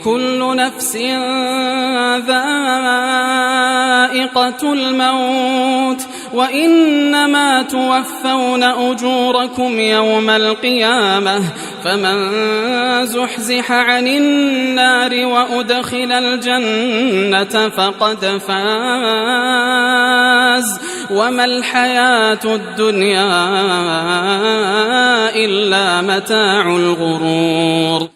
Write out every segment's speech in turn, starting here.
كل نفس ذائقة الموت وإنما توفون أجوركم يوم القيامة فمن زحزح عن النار وأدخل الجنة فقد فاز وما الحياة الدنيا إلا متاع الغرور.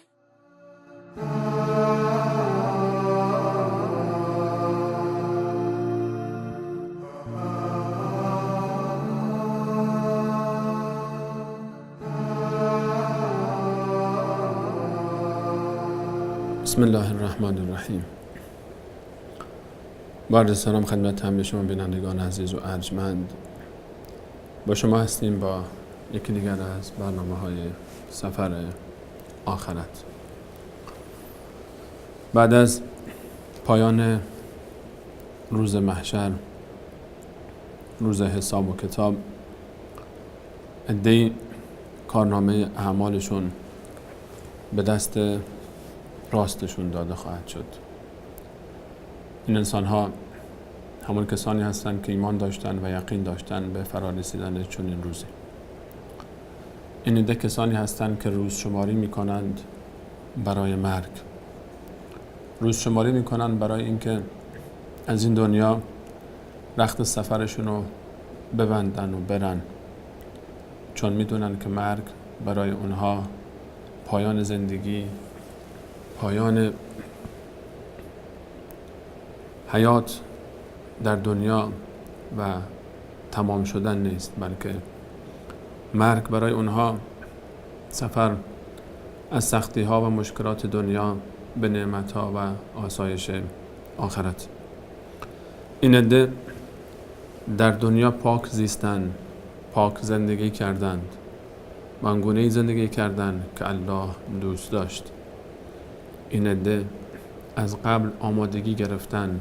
بسم الله الرحمن الرحیم. با سلام خدمت همه شما بینندگان عزیز و ارجمند. با شما هستیم با یکی دیگر از برنامه‌های سفر آخرت. بعد از پایان روز محشر، روز حساب و کتاب، عده‌ای کارنامه اعمالشون به دست راستشون داده خواهد شد. این انسان ها همون کسانی هستند که ایمان داشتن و یقین داشتن به فرارسیدن چنین روزی. این عده کسانی هستند که روز شماری می کنند برای مرگ، روز شماری می کنند برای اینکه از این دنیا رخت سفرشون رو ببندن و برن، چون می دونن که مرگ برای اونها پایان زندگی، پایان حیات در دنیا و تمام شدن نیست، بلکه مرگ برای اونها سفر از سختی ها و مشکلات دنیا به نعمت ها و آسایش آخرت. این عده در دنیا پاک زیستند، پاک زندگی کردند، آنگونه‌ای زندگی کردند که الله دوست داشت. این عده از قبل آمادگی گرفتن،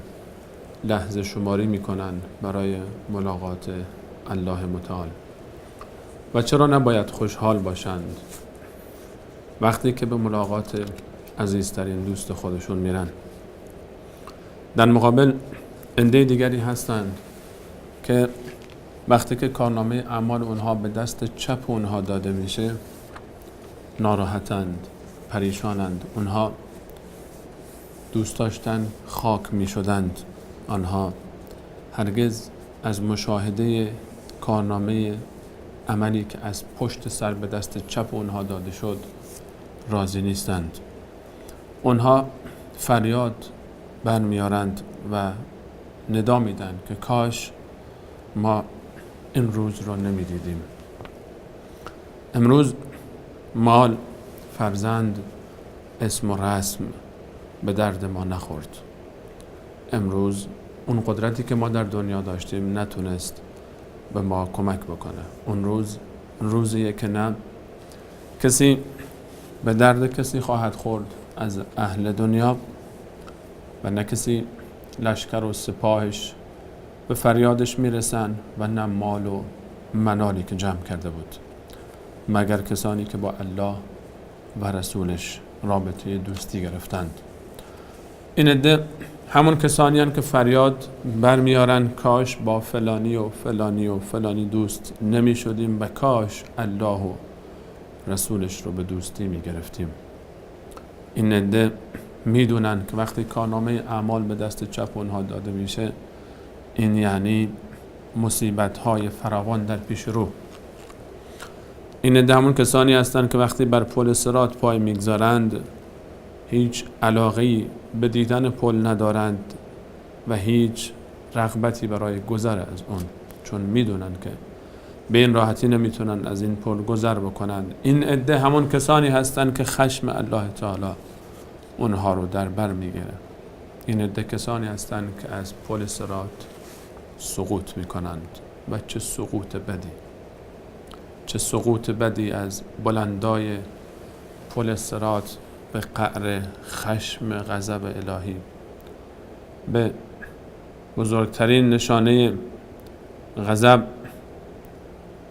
لحظه شماری میکنن برای ملاقات الله متعال. و چرا نباید خوشحال باشند وقتی که به ملاقات عزیزترین دوست خودشون میرن؟ در مقابل عده دیگری هستند که وقتی که کارنامه اعمال اونها به دست چپ اونها داده میشه ناراحتند، پریشانند. اونها دوست داشتن خاک می شدند. آنها هرگز از مشاهده کارنامه عملی که از پشت سر به دست چپ اونها داده شد راضی نیستند. اونها فریاد برمیارند و ندا میدن که کاش ما این روز رو نمی دیدیم. امروز مال، فرزند، اسم و رسم به درد ما نخورد. امروز اون قدرتی که ما در دنیا داشتیم نتونست به ما کمک بکنه. اون روز روزیه که نه کسی به درد کسی خواهد خورد از اهل دنیا و نه کسی لشکر و سپاهش به فریادش میرسن و نه مال و منالی که جمع کرده بود، مگر کسانی که با الله و رسولش رابطه دوستی گرفتند. این عده همون کسانی هستند که فریاد برمیارن کاش با فلانی و فلانی و فلانی دوست نمی شدیم و کاش الله و رسولش رو به دوستی می گرفتیم. این عده میدونن که وقتی کارنامه اعمال به دست چپ اونها داده میشه این یعنی مصیبت های فراوان در پیش رو. این عده همون کسانی هستند که وقتی بر پل صراط پای میگذارند هیچ علاقه‌ای به دیدن پل ندارند و هیچ رغبتی برای گذر از اون، چون میدونن که به این راحتی نمیتونن از این پل گذر بکنن. این عده همون کسانی هستند که خشم الله تعالی اونها رو در بر میگیره. این عده کسانی هستند که از پل صراط سقوط میکنند و چه سقوط بدی، چه سقوط بدی از بلندای پل صراط به قعر خشم غضب الهی، به بزرگترین نشانه غضب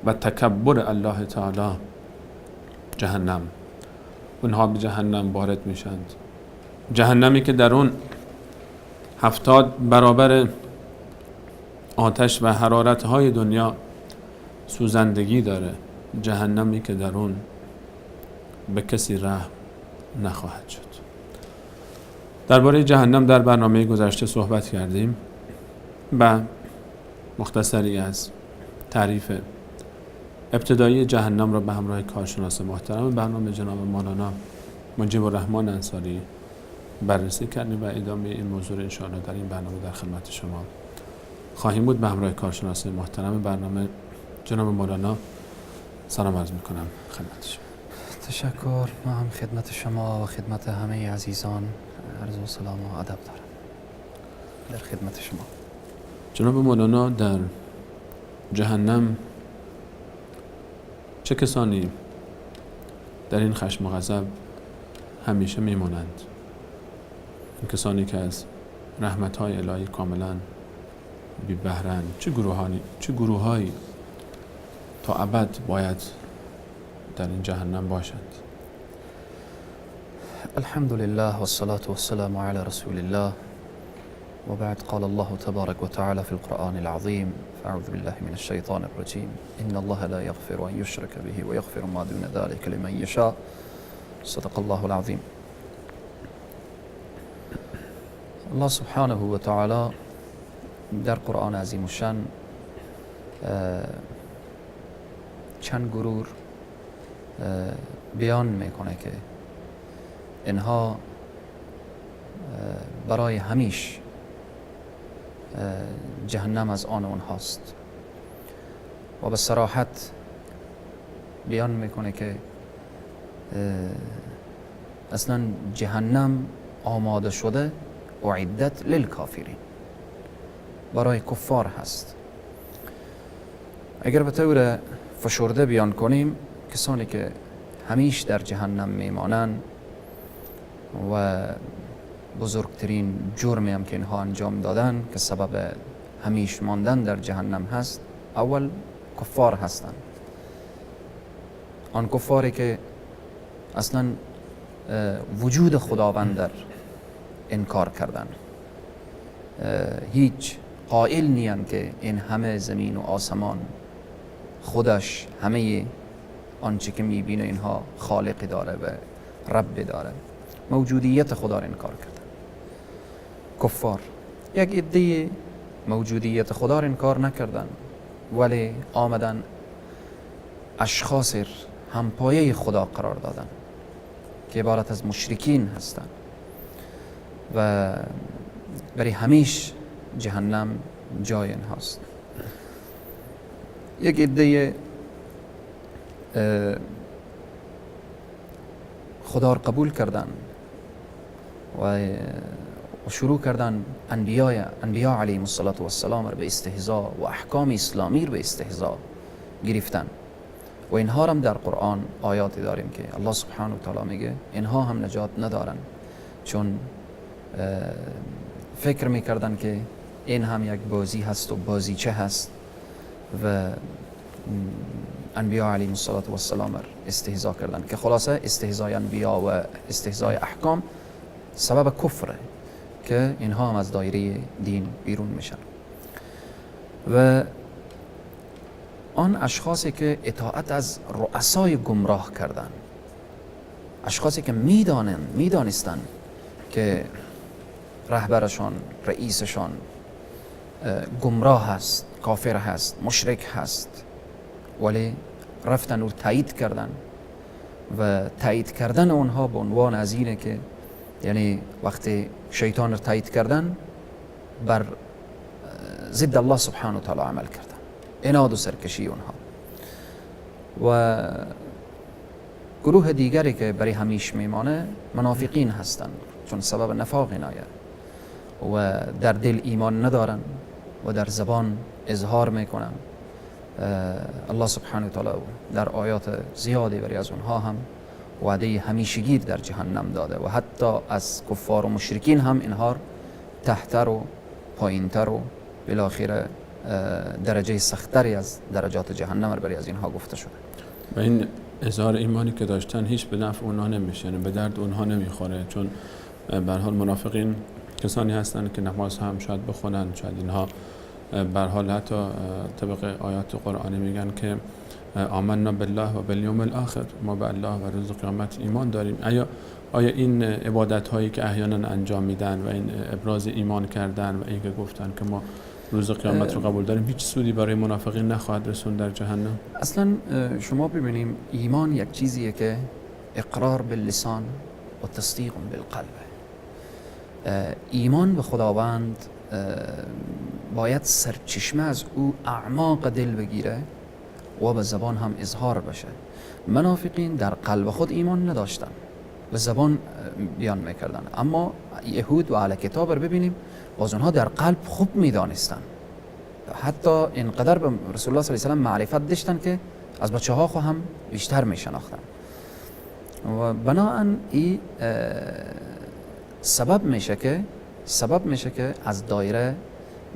و تکبر الله تعالی، جهنم. اونها به جهنم وارد میشند جهنمی که در اون 70 برابر آتش و حرارت‌های دنیا سوزندگی داره، جهنمی که در اون به کسی رحم نخواهد شد. درباره جهنم در برنامه گذشته صحبت کردیم و مختصری از تعریف ابتدایی جهنم را به همراه کارشناس محترم برنامه جناب مولانا مجیب الرحمن انصاری بررسی کردیم و ادامه این موضوع انشاءالله در این برنامه در خدمت شما خواهیم بود. به همراه کارشناس محترم برنامه جناب مولانا سلام عرض میکنم خدمت شما. تشکر. ما هم خدمت شما و خدمت همه عزیزان عرض و سلام و ادب دارم. در خدمت شما. جناب مولانا، در جهنم چه کسانی در این خشم و غضب همیشه میمونند؟ این کسانی که از رحمت‌های الهی کاملا بی بهره‌اند. چه گروه‌هایی تا ابد باید در این جهنم باشند؟ الحمد لله والصلاة والسلام على رسول الله وبعد. قال الله تبارك وتعالى في القرآن العظيم فأعوذ بالله من الشيطان الرجيم إن الله لا يغفر أن يشرك به ويغفر ما دون ذلك لمن يشاء. صدق الله العظيم. الله سبحانه و تعالی در قرآن عظیم و شان چند گروه بیان میکنه که اینها برای همیش جهنم از آن اونهاست و به صراحت بیان میکنه که اصلا جهنم آماده شده اعدت للکافرین، برای کفار هست. اگر به طور فشرده بیان کنیم، کسانی که همیش در جهنم میمانند و بزرگترین جرمی هم که اینها انجام دادن که سبب همیش ماندن در جهنم هست، اول کفار هستند. آن کفاری که اصلا وجود خداوند در انکار کردن، هیچ قائل نیان که این همه زمین و آسمان خودش همه آنچه که میبینه اینها خالقی داره و رب داره، موجودیت خدا را انکار کردن. کفار یک عده موجودیت خدا را انکار نکردن، ولی آمدن اشخاص همپایه خدا قرار دادن که عبارت از مشرکین هستند و برای همیش جهنم جای اینهاست. یک عده خدا را قبول کردن و شروع کردن انبیاء علیهم السلام را به استهزاء و احکام اسلامی را به استهزاء گرفتن و اینها هم در قرآن آیاتی داریم که الله سبحانه و تعالی میگه اینها هم نجات ندارن، چون فکر میکردن که این هم یک بازی هست و بازیچه هست و انبیاء علیهم السلام استهزاء کردن که خلاصه استهزای انبیاء و استهزای احکام سبب کفره که اینها هم از دایره دین بیرون میشن. و آن اشخاصی که اطاعت از رؤسای گمراه کردن، اشخاصی که میدانستن که رهبرشان، رئیسشان گمراه هست، کافر هست، مشرک هست، ولی رفتن او تایید کردن و تایید کردن اونها به عنوان از اینه که یعنی وقتی شیطان رو تایید کردن بر ضد الله سبحانه و تعالی عمل کردن، عناد و سرکشی اونها. و گروه دیگری که برای همیش میمانه منافقین هستن، چون سبب نفاق اینایه و در دل ایمان ندارن و در زبان اظهار میکنن. الله سبحانه و تعالی در آیات زیادی برای از اونها هم وعده همیشگی در جهنم داده و حتی از کفار و مشرکین هم اینها تحتر و پایینتر و بالاخره درجه سختری از درجات جهنم برای از اینها گفته شده. و این اظهار ایمانی که داشتن هیچ به نفع اونها نمیشه، یعنی به درد اونها نمیخوره، چون به هر حال منافقین کسانی هستند که نماز هم شاید بخونن، شاید اینها به هر حال حتی طبق آیات قرآنی میگن که آمنا بالله و بالیوم الاخر، ما به الله و روز قیامت ایمان داریم. آیا این عبادت هایی که احیانا انجام میدن و این ابراز ایمان کردن و اینکه گفتن که ما روز قیامت رو قبول داریم هیچ سودی برای منافقین نخواهد رسوند در جهنم؟ اصلا شما ببینیم ایمان یک چیزیه که اقرار باللسان و تصدیق بالقلب. ایمان به خداوند باید سرچشمه از او اعماق دل بگیره و به زبان هم اظهار بشه. منافقین در قلب خود ایمان نداشتن، به زبان بیان میکردن، اما یهود و اهل کتاب رو ببینیم باز اونها در قلب خوب میدانستن، حتی اینقدر به رسول الله صلی الله علیه و سلم معرفت داشتن که از بچه ها خو هم بیشتر میشناختن. و بناهن این سبب میشه که از دایره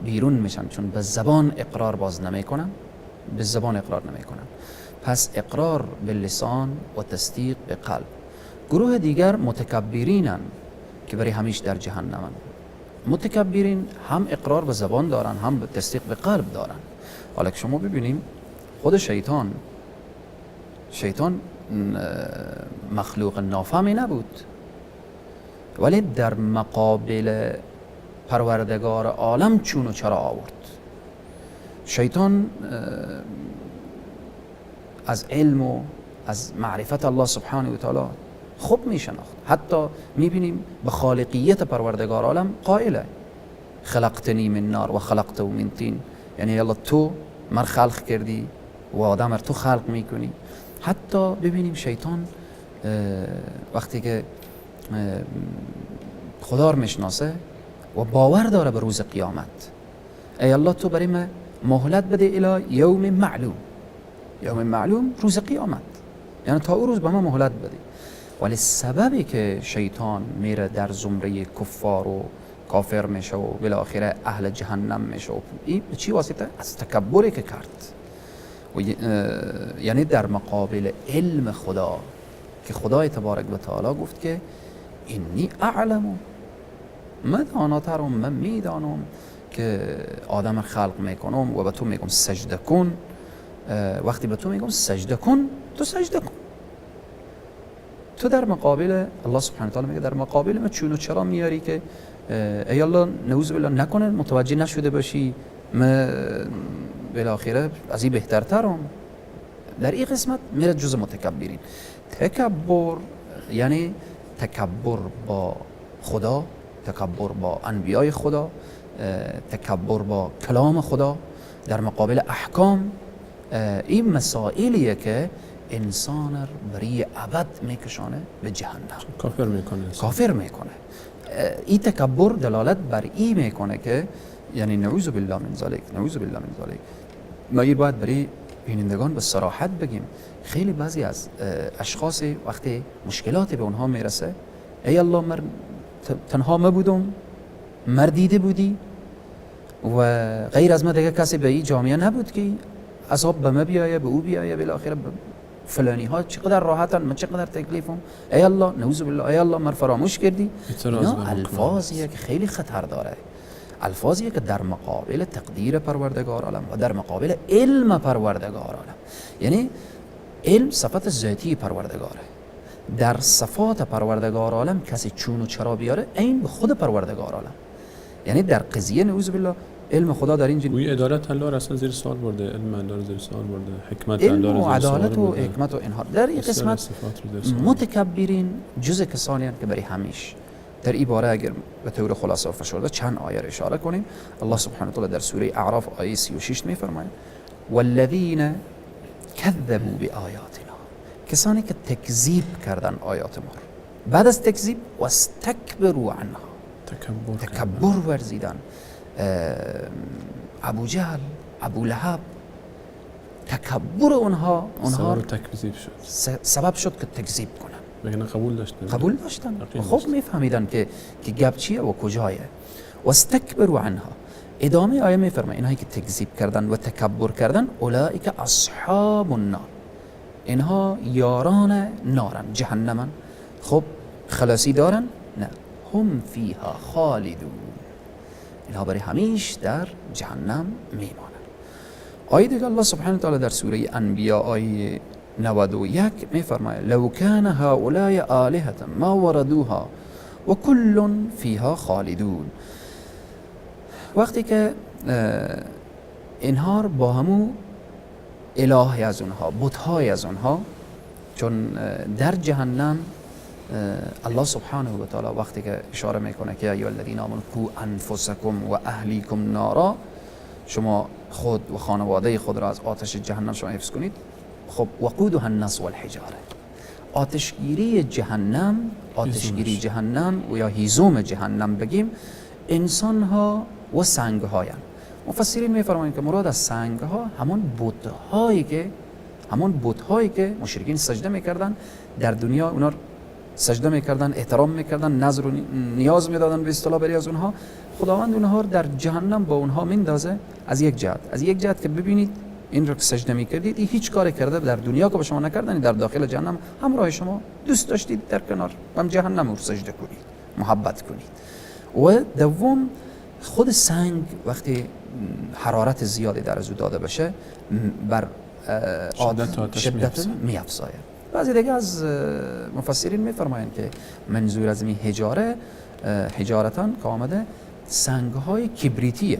بیرون میشن، چون به زبان اقرار باز نمیکنن، به زبان اقرار نمیکنن. پس اقرار به لسان و تصدیق به قلب. گروه دیگر متکبرینن که برای همیش در جهنمن. متکبرین هم اقرار به زبان دارن هم به تصدیق به قلب دارن. حالا که شما ببینیم خود شیطان مخلوق نافهمی نبود، ولی در مقابل پروردگار عالم چون و چرا آورد. شیطان از علم و از معرفت الله سبحانه و تعالی خوب می شناخت. حتی می بینیم به خالقیت پروردگار عالم قائله، خلقتنی من نار و خلقته من طین، یعنی الله تو مر خلق کردی و آدم رو تو خلق میکنی. حتی ببینیم شیطان وقتی که خدا رو میشناسه و باور داره به روز قیامت، ای الله تو برای من مهلت بده الی یوم معلوم. یوم معلوم روز قیامت، یعنی تا اون روز به ما مهلت بده. ولی سببی که شیطان میره در زمره کفار و کافر میشه و بالاخره اهل جهنم میشه، این به چی واسطه؟ از تکبری که کرد. یعنی در مقابل علم خدا که خدای تبارک و تعالی گفت که اینی اعلم، من داناترم، من میدانم که آدم خلق میکنم و به تو میگم سجده کن. وقتی به تو میگم سجده کن تو سجده کن. تو در مقابل الله سبحانه و تعالی میگه در مقابل من چون و چرا میاری که ای الله نعوذ بالله نکنه متوجه نشده باشی من بالاخره از این بهترترم. در این قسمت میره جز متکبرین. تکبر یعنی تکبر با خدا، تکبر با انبیای خدا، تکبر با کلام خدا در مقابل احکام. این مسائلیه که انسان برای ابد میکشانه به جهنم، کافر میکنه. این تکبر دلالت بر این میکنه که یعنی نعوذ بالله من ذلک، نعوذ بالله من ذلک. ما این باید برای بینندگان به صراحت بگیم. خیلی بعضی از اشخاص وقتی مشکلاتی به اونها میرسه، ای الله من تنها مبودم، مردیده بودی و غیر از من دیگه کسی به این جامعه نبود که عذاب به ما بیایه، به او بیایه، بالاخره فلانی ها چقدر راحتن، من چقدر تکلیفم، ای الله نعوذ بالله، ای الله من فراموش کردی. اینا الفاظیه که خیلی خطر داره، الفاظیه که در مقابل تقدیر پروردگار عالم و در مقابل علم پروردگار عالم، یعنی علم صفت ذاتی پروردگاره، در صفات پروردگار عالم کسی چون و چرا بیاره این به خود پروردگار عالم. یعنی در قضیه نعوذ بالله علم خدا در این گویی عدالت الله اصلا زیر سوال برده، علم الله زیر سوال برده، حکمت الله علم و عدالت و حکمت و اینها. در این قسمت متکبرین جز کسانی هستند که برای همیش. در این باره اگر به طور خلاصه و فشرده چند آیه اشاره کنیم، الله سبحانه و تعالی در سوره اعراف آیه 36 میفرماید والذین کذبوا بآیاتنا، کسانی که تکذیب کردن آیات ما، بعد از تکذیب واستکبروا عنها، تکبر ورزیدن. ابو جهل، ابو لهب، تکبر اونها سبب شد که تکذیب کنن. بگن قبول داشتن خوب میفهمیدن که گپ چیه و کجایه. واستکبروا عنها. ادامه آیه میفرماید اینهایی که تکذیب کردن و تکبر کردن اولئک اصحاب النار، اینها یاران نارن، جهنمن. خب خلاصی دارن؟ نه، هم فیها خالدون، اینها برای همیش در جهنم میمانند. آیه دیگه الله سبحانه و تعالی در سوره انبیاء آیه 91 میفرماید لو کان هؤلاء آلهة ما وردوها و کل فیها خالدون. وقتی که اینها با همو الهی از اونها، بت‌های از اونها، چون در جهنم الله سبحانه و تعالی وقتی که اشاره میکنه که یا الذین آمنوا قوا انفسکم و اهلیکم نارا، شما خود و خانواده خود را از آتش جهنم شما حفظ کنید. خب وقودها الناس والحجاره، آتشگیری جهنم و یا هیزم جهنم بگیم انسان ها و سنگ های. مفسرین میفرمایند که مراد از سنگ ها همون بت‌هایی که مشرکین سجده میکردن در دنیا، اونا سجده میکردن، احترام میکردن، نظر و نیاز میدادن به اصطلاح برای از اونها. خداوند اونها در جهنم با اونها میندازه از یک جهت که ببینید این رو که سجده میکردید این هیچ کاری کرده در دنیا که به شما نکردن، در داخل جهنم همراه شما دوست داشتید در کنار و جهنم رو سجده کنید، محبت کنید. و دوم خود سنگ وقتی حرارت زیادی در از داده بشه بر شدت میافزاید. بعضی دیگه از مفسرین میفرمایند که منظور از این حجارتان که آمده سنگ های کبریتیه.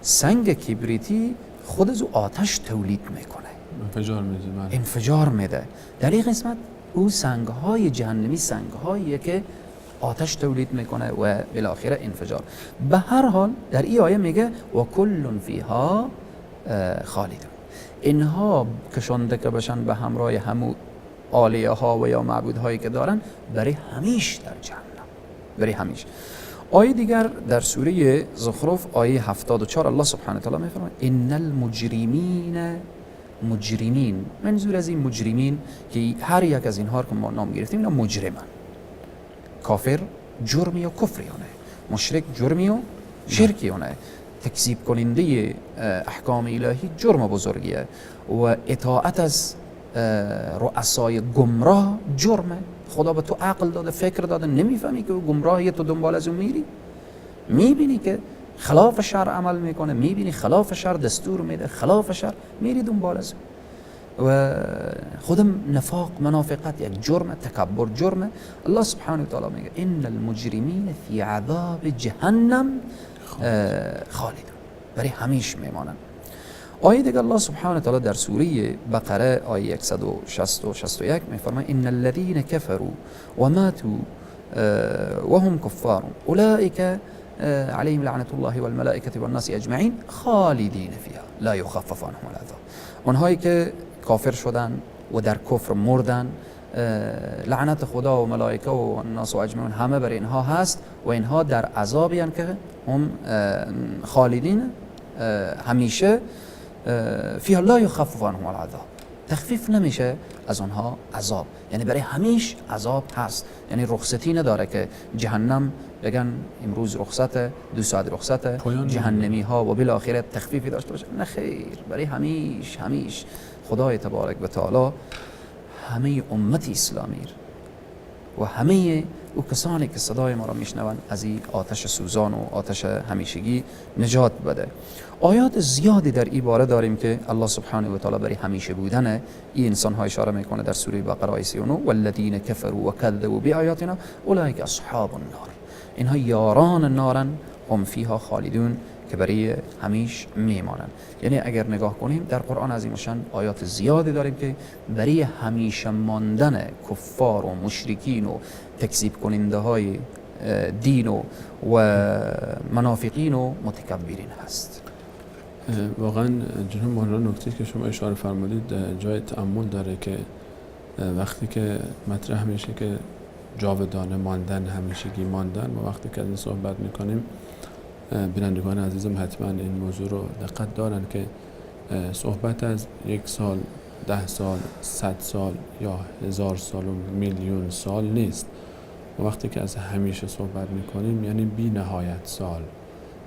سنگ کبریتی خود از آتش تولید میکنه، انفجار میده. در این قسمت او سنگ های جهنمی سنگ هاییه که آتش تولید میکنه و بالاخره انفجار. به هر حال در این آیه میگه و کل فیها خالدون، اینها کشانده که بشن به همراه همو آلیه ها و یا معبود هایی که دارن برای همیش در جهنم، برای همیش. آیه دیگر در سوره زخرف آیه 74 الله سبحانه و تعالی میفرماید ان مجرمین، منظور از این مجرمین که هر یک از اینها که ما نام گرفتیم اینا مجرمن. کافر جرمی و کفریانه، مشرک جرمی و شرکیانه، تکذیب کننده احکام الهی جرم بزرگیه و اطاعت از رؤسای گمراه جرمه. خدا به تو عقل داده، فکر داده، نمیفهمی که گمراهی تو دنبال از اون میری؟ میبینی که خلاف شرع عمل میکنه، میبینی خلاف شرع دستور میده، خلاف شرع میری دنبال از اون. و خودم نفاق، منافقت یک جرم، تکبر جرمه. الله سبحانه و تعالی میگه ان المجرمین فی عذاب جهنم خالدون، برای همیش میمانن. آیه دیگه الله سبحانه و تعالی در سوره بقره آیه 160 و 61 میفرماید ان الذين كفروا وماتوا وهم كفار اولئك عليهم لعنة الله والملائكة والناس اجمعین خالدین فیها لا یخفف عنهم العذاب. اونهایی که کافر شدن و در کفر مردن، لعنت خدا و ملائکه و الناس و اجمعین همه بر اینها هست و اینها در عذابی هستند که هم خالدین همیشه فیها لا یخفف عنهم العذاب، تخفیف نمیشه از اونها عذاب، یعنی برای همیش عذاب هست. یعنی رخصتی نداره که جهنم بگن امروز رخصت، 2 ساعت رخصت، جهنمی ها و بالاخره تخفیفی داشته باشه. نه خیر، برای همیش خدای تبارک و تعالی همه امت اسلامی و همه او کسانی که صدای ما را میشنوند از این آتش سوزان و آتش همیشگی نجات بده. آیات زیادی در این باره داریم که الله سبحانه و تعالی برای همیشه بودن این انسان ها اشاره میکنه در سوره بقره آیه 39 والذین کفروا و کذبوا بآیاتنا اولئک اصحاب النار، اینها یاران نارن هم فیها خالدون که برای همیش میمانند. یعنی اگر نگاه کنیم در قرآن عظیم الشان آیات زیادی داریم که برای همیشه ماندن کفار و مشرکین و تکذیب کننده های دین و منافقین و متکبرین هست. واقعا جناب مولانا نکته که شما اشاره فرمودید جای تأمل داره که وقتی که مطرح میشه که جاودانه ماندن، همیشگی ماندن، و وقتی که از این صحبت میکنیم بینندگان عزیزم حتما این موضوع رو دقت دارن که صحبت از 1 سال، 10 سال، 100 سال یا 1000 سال و میلیون سال نیست. و وقتی که از همیشه صحبت میکنیم یعنی بی نهایت سال،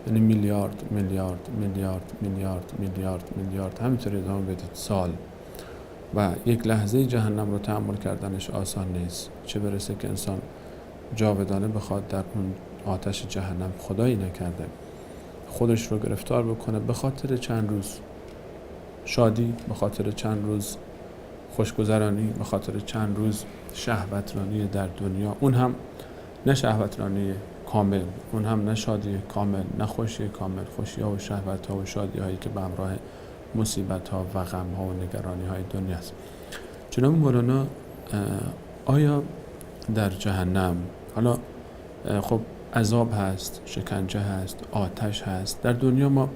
یعنی میلیارد میلیارد میلیارد میلیارد میلیارد میلیارد همینطوری ادامه بدید سال. و یک لحظه جهنم رو تحمل کردنش آسان نیست، چه برسه که انسان جاودانه بخواد در اون آتش جهنم، خدایی نکرده، خودش رو گرفتار بکنه به خاطر چند روز شادی، به خاطر چند روز خوشگذرانی، به خاطر چند روز شهوترانی در دنیا، اون هم نه شهوترانی کامل، اون هم نه شادی کامل، نه خوشی کامل، خوشی ها و شهوت ها و شادی هایی که به همراه مصیبت ها و غم ها و نگرانی های دنیا است. جناب مولانا آیا در جهنم، حالا خب عذاب هست، شکنجه هست، آتش هست، در دنیا ما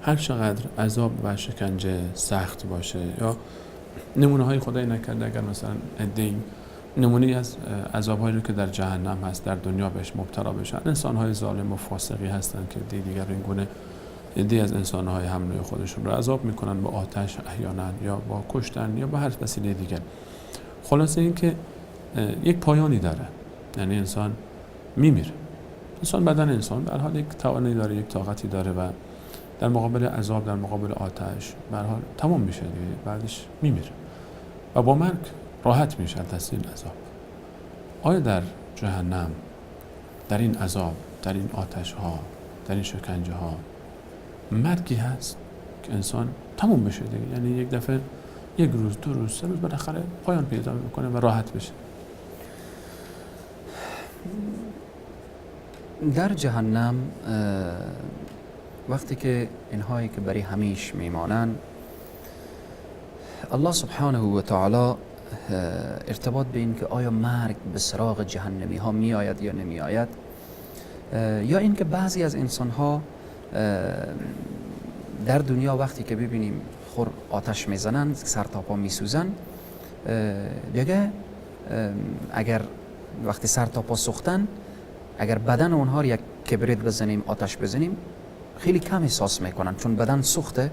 هر چقدر عذاب و شکنجه سخت باشه یا نمونه های خدای نکرده اگر مثلا عده‌ای نمونه از عذاب هایی رو که در جهنم هست در دنیا بهش مبتلا بشن، انسان های ظالم و فاسقی هستن که دیگر این گونه عده‌ای از انسان های هم نوع خودشون رو عذاب میکنن با آتش احیانا یا با کشتن یا با هر وسیله دیگر. خلاصه این که یک پایانی داره، یعنی انسان میمیره، انسان بدن انسان در حال یک توانی داره، یک طاقتی داره و در مقابل عذاب، در مقابل آتش به هر حال تمام میشه دیگه، بعدش میمیره و با مرگ راحت میشه از این عذاب. آیا در جهنم، در این عذاب، در این آتش ها، در این شکنجه ها مرگی هست که انسان تمام بشه دیگه، یعنی یک دفعه، یک روز، دو روز، سه روز بالاخره پایان پیدا میکنه و راحت بشه؟ در جهنم وقتی که اینهایی که برای همیش میمانن، الله سبحانه و تعالی ارتباط به این که آیا مرگ به سراغ جهنمی ها می آید یا نمی آید، یا این که بعضی از انسان ها در دنیا وقتی که ببینیم خور آتش میزنن، سر تا پا میسوزن، دیگه اگر وقتی سر تا پا سوختن، اگر بدن اونها رو یک کبریت بزنیم، آتش بزنیم، خیلی کم احساس میکنن چون بدن سوخته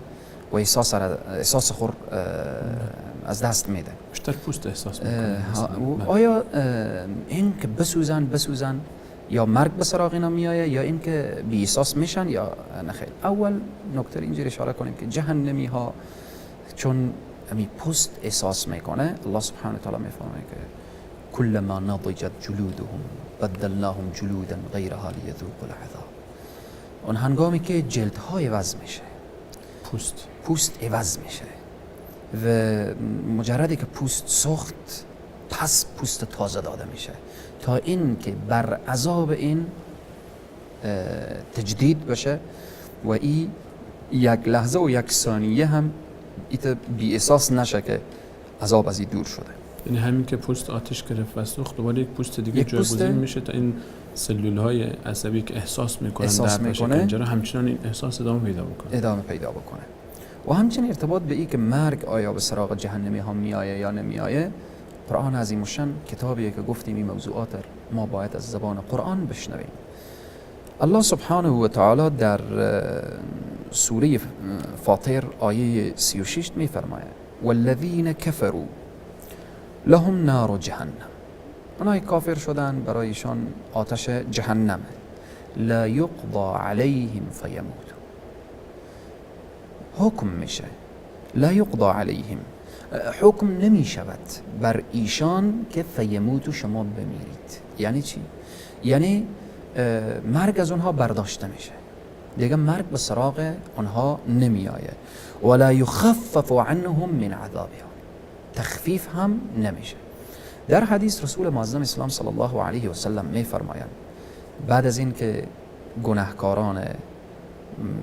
و احساس خور از دست میده. بیشتر پوست احساس میکنن. آیا این که بسوزن یا مرگ به سراغ اینا میآید یا این که بی احساس میشن یا نخیر؟ اول نکته اینجوری اشاره کنیم که جهنمی ها چون امی پوست احساس میکنه، الله سبحانه و تعالی میفرماید که كلما نضجت جلودهم بدلناهم جلودا غیرها لیذوقوا العذاب. اون هنگامی که جلدهای عوض میشه، پوست عوض میشه و مجردی که پوست سوخت پس پوست تازه داده میشه تا این که بر عذاب این تجدید بشه و این یک لحظه و یک ثانیه هم ایت بی احساس نشه که عذاب از این دور شده. یعنی همین که پوست آتش گرفت و سوخت، دوباره یک پوست دیگه جایگزین میشه تا این سلول‌های عصبی که احساس میکنن در شکنجه همچنان این احساس ادامه پیدا بکنه. و همچنین ارتباط به این که مرگ آیا به سراغ جهنمی ها میآید یا نمیآید، قرآن عظیم الشان کتابیه که گفتیم این موضوعات ما باید از زبان قرآن بشنویم. الله سبحانه و تعالی در سوره فاطر آیه 36 میفرماید والذین کفروا لهم نار جهنم، اونایی کافر شدن برایشان آتش جهنم، لا یقضى علیهم فیموتوا، حکم میشه، لا یقضى علیهم، حکم نمی شود بر ایشان که فیموتوا، شما بمیرید. یعنی چی؟ یعنی مرگ از اونها برداشته میشه، دیگه مرگ به سراغ اونها نمی آید. ولا یخفف عنهم من عذابها، تخفیف هم نمیشه. در حدیث رسول معظم اسلام صلی الله علیه و سلم می فرمایند بعد از این که گناهکاران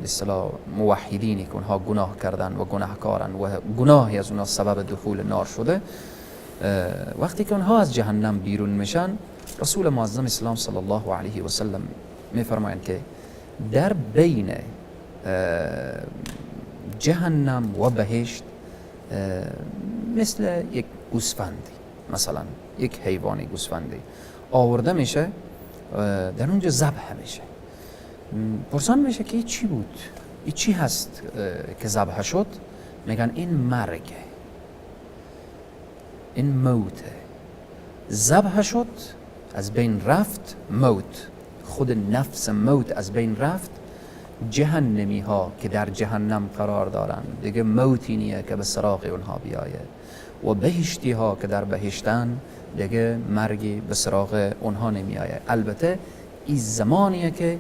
اصطلاح موحدینی که اونها گناه کردن و گناهکارن و گناهی از اونها سبب دخول نار شده، وقتی که اونها از جهنم بیرون میشن، رسول معظم اسلام صلی الله علیه و سلم می فرمایند که در بین جهنم و بهشت مثل یک گوسفندی، مثلا یک حیوانی گوسفندی آورده میشه، در اونجا ذبح میشه. پرسان میشه که این چی بود؟ این چی هست که ذبح شد؟ میگن این مرگه، این موته، ذبح شد، از بین رفت، موت، خود نفس موت از بین رفت. جهنمی ها که در جهنم قرار دارن دیگه موتی نیه که به سراغ اونها بیاید، و بهشتی ها که در بهشتن دیگه مرگی به سراغ اونها نمیآید. البته این زمانیه که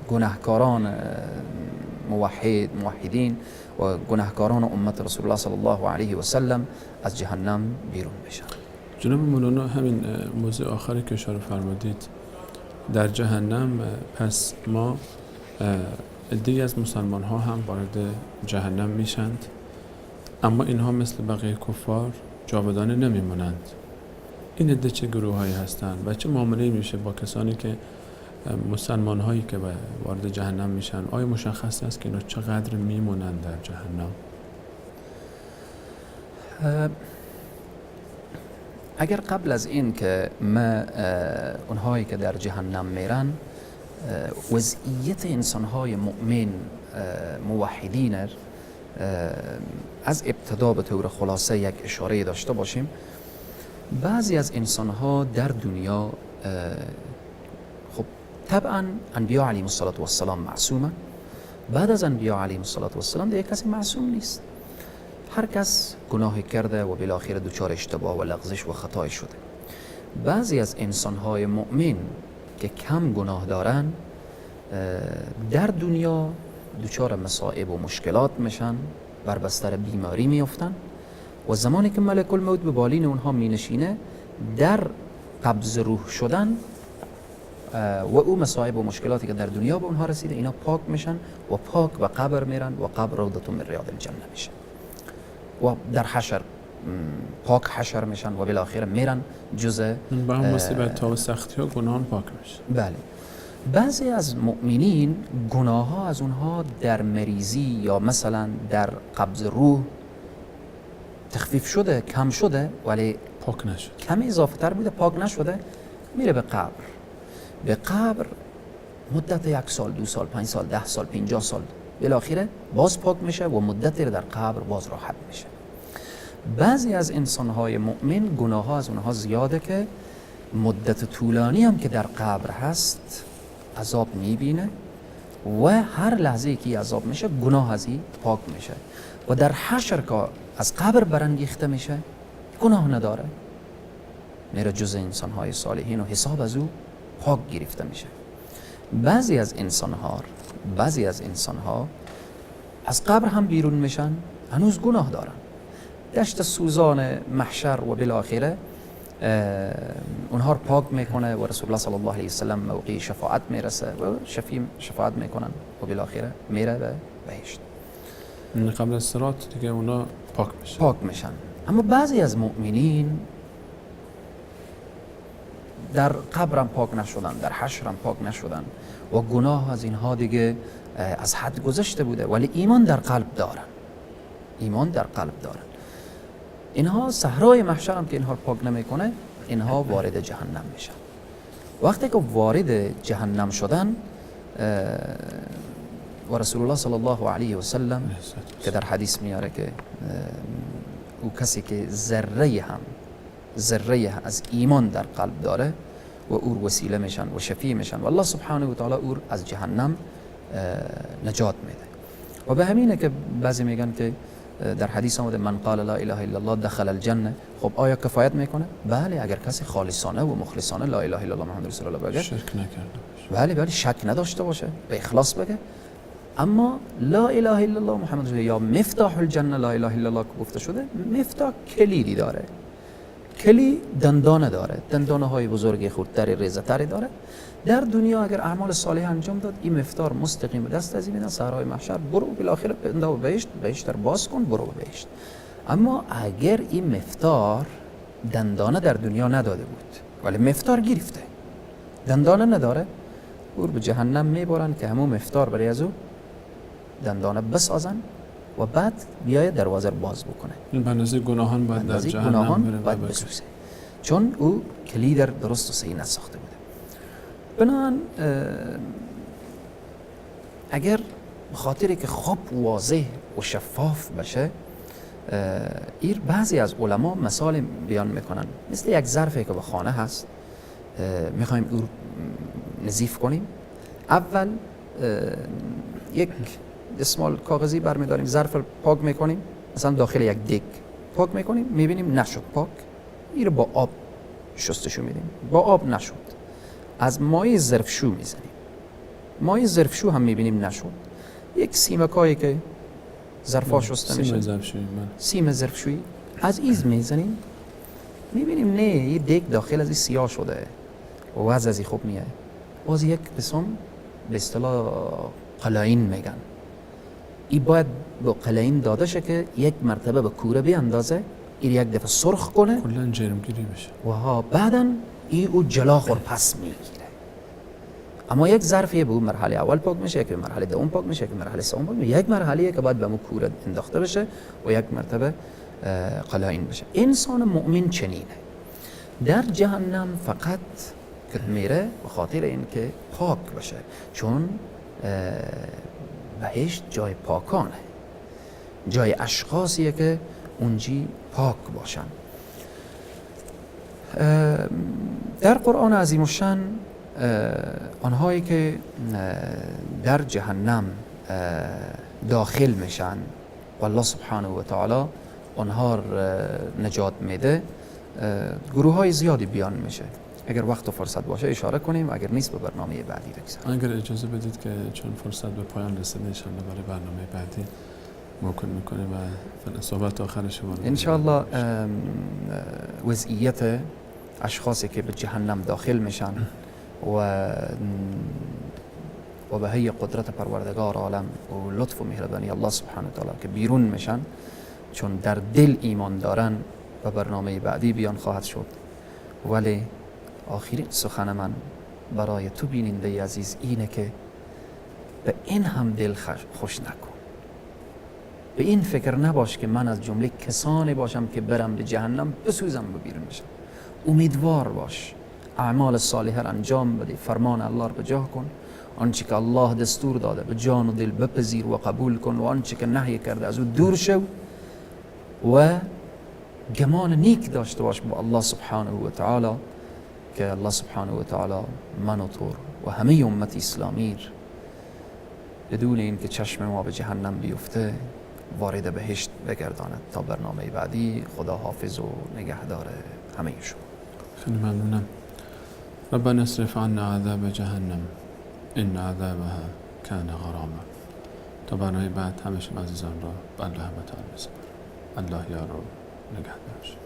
گناهکاران موحدین و گناهکاران امت رسول الله صلی الله علیه و سلم از جهنم بیرون بشن. جناب مولانا، همین موضوع آخری که اشاره فرمودید در جهنم، پس ما عده‌ای از مسلمان ها هم وارد جهنم میشند، اما اینها مثل بقیه کفار جاودانه نمیمونند. این عده چه گروه هایی هستند و چه معامله میشه با کسانی که مسلمان هایی که وارد جهنم میشن؟ آیا مشخص است که اینا چقدر میمونند در جهنم؟ اگر قبل از این که ما اونهایی که در جهنم میرن وضعیت انسانهای مؤمن موحدین از ابتدا به طور خلاصه یک اشاره داشته باشیم، بعضی از انسانها در دنیا خب طبعا انبیاء علیهم السلام معصومن، بعد از انبیاء علیهم السلام دیگه کسی معصوم نیست. هر کس گناه کرده و بالاخره دچار اشتباه و لغزش و خطای شده. بعضی از انسانهای مؤمن که کم گناه دارن در دنیا دچار مصائب و مشکلات میشن، بر بستر بیماری میافتن و زمانی که ملک الموت به بالین اونها مینشینه در قبض روح شدن و او مصائب و مشکلاتی که در دنیا به اونها رسیده اینا پاک میشن و پاک به قبر میرن و قبر روضة من ریاض الجنه میشه و در حشر پاک حشر میشن و بالاخره میرن جزء با هم مصیبت ها و سختی ها گناهان پاک میشه. بله. بعضی از مؤمنین گناه ها از اونها در مریضی یا مثلا در قبض روح تخفیف شده، کم شده، ولی پاک نشد، کمی اضافه تر بوده، پاک نشده، میره به قبر. به قبر مدت 1 سال، 2 سال، 5 سال، 10 سال، 50 سال، بالاخره باز پاک میشه و مدتی در قبر باز راحت میشه. بعضی از انسانهای مؤمن گناه ها از اونها زیاده که مدت طولانی هم که در قبر هست عذاب میبینه و هر لحظه که عذاب میشه گناه از این پاک میشه و در حشر که از قبر برانگیخته میشه گناه نداره، میره جز انسانهای صالحین و حساب از او پاک گرفته میشه. بعضی از انسانها از قبر هم بیرون میشن، هنوز گناه دارن، دشت سوزان محشر و بالاخره اونها رو پاک میکنه و رسول الله صلی الله علیه و سلم موقع شفاعت میرسه و شفاعت میکنن و بالاخره میره به بهشت. قبل از صراط دیگه اونا پاک میشن. اما بعضی از مؤمنین در قبرم پاک نشدن، در حشرم پاک نشدن و گناه از اینها دیگه از حد گذشته بوده ولی ایمان در قلب دارن. اینها صحرای محشر هم که اینها پاک نمیکنه اینها وارد جهنم میشن. وقتی که وارد جهنم شدن و رسول الله صلی الله علیه و سلم که در حدیث میاره که او کسی که ذره از ایمان در قلب داره و او وسیله میشن و شفیع میشن و الله سبحانه و تعالی او از جهنم نجات میده. و به همینه که بعضی میگن که در حدیث آمده من قال لا اله الا الله دخل الجنه. خب آیا کفایت میکنه؟ بله، اگر کسی خالصانه و مخلصانه لا اله الا الله محمد رسول الله بگه، شک نکرده باشه، بله شک نداشته باشه، به اخلاص بگه. اما لا اله الا الله محمد رسول الله یا مفتاح الجنه لا اله الا الله که گفته شده، مفتاح کلیدی داره، کلی دندانه داره، دندانه های بزرگی خردتری ریزه‌تری داره. در دنیا اگر اعمال صالحه انجام داد این مفتاح مستقیم دست از این صحرای محشر برو بالاخره به بهشت در باز کن، برو به بهشت. اما اگر این مفتاح دندانه در دنیا نداده بود ولی مفتاح گرفته دندانه نداره، او به جهنم میبرن که همون مفتاح برای از او دندانه بسازن و بعد بیاید دروازه رو باز بکنه. این بندازه گناهان باید در جهنم بره بسوزه، چون او کلید درست و صحیح نساخته بوده. بنابراین اگر بخاطری که خوب واضح و شفاف بشه، بعضی از علما مثال بیان میکنن، مثل یک ظرفی که به خانه هست میخوایم او نظیف کنیم، اول یک دستمال کاغذی برمیداریم، ظرف پاک میکنیم، مثلا داخل یک دیگ پاک میکنیم، میبینیم نشد پاک، این رو با آب شستشو میدیم. با آب نشد، از مایع ظرفشو میزنیم. مایع ظرفشو هم میبینیم نشد، یک سیمکایی که ظرفا شسته میشه، سیم ظرفشویی، از ایز میزنیم، میبینیم نه یه دیگ داخل از این سیاه شده و وضع از این خوب نیه. باز یک قسم به اصطلاح قلاین میگن، این باید با قلاین داده شه که یک مرتبه به کوره بیاندازه، این یک دفعه سرخ کنه کلا جرمگیری بشه و ها بعدا این او جلا خور پس میگیره. اما یک ظرفیه به اون مرحله اول پاک میشه، یک مرحله دوم پاک میشه، یک مرحله سوم پاک میشه، یک مرحله که باید به اون کوره انداخته بشه و یک مرتبه قلاین بشه. انسان مؤمن چنینه، در جهنم فقط که میره به خاطر اینکه پاک بشه، چون بهشت جای پاکانه، جای اشخاصیه که اونجی پاک باشن. در قرآن عظیم الشان آنهایی که در جهنم داخل میشن و الله سبحانه و تعالی آنها نجات میده، گروه های زیادی بیان میشه. اگر وقت و فرصت باشه اشاره کنیم، اگر نیست به برنامه بعدی بگذاریم. اگر اجازه بدید که چون فرصت به پایان رسیده انشاءالله برای برنامه بعدی موکول میکنیم و صحبت آخر شما رو انشاءالله وضعیت اشخاصی که به جهنم داخل میشن و به هی قدرت پروردگار عالم و لطف و مهربانی الله سبحانه و تعالی که بیرون میشن، چون در دل ایمان دارن، و برنامه بعدی بیان خواهد شد. ولی آخرین سخن من برای تو بیننده عزیز اینه که به این هم دل خوش نکن، به این فکر نباش که من از جمله کسانی باشم که برم به جهنم بسوزم و بیرون بشم. امیدوار باش، اعمال صالحه انجام بده، فرمان الله رو بجا کن، آنچه که الله دستور داده به جان و دل بپذیر و قبول کن، و آنچه که نهی کرده از او دور شو و گمان نیک داشته باش با الله سبحانه و تعالی که الله سبحانه و تعالی من و تو و همه امت اسلامی بدون این که چشم ما به جهنم بیفته وارد بهشت بگرداند. تا برنامه بعدی، خدا حافظ و نگهدار همه شما. خیلی ممنونم. ربنا اصرف عنا عذاب جهنم ان عذابها کان غراما. تا برنامه بعد همه شما عزیزان را به الله و تعالی بسپارم. الله یار و نگهدارش.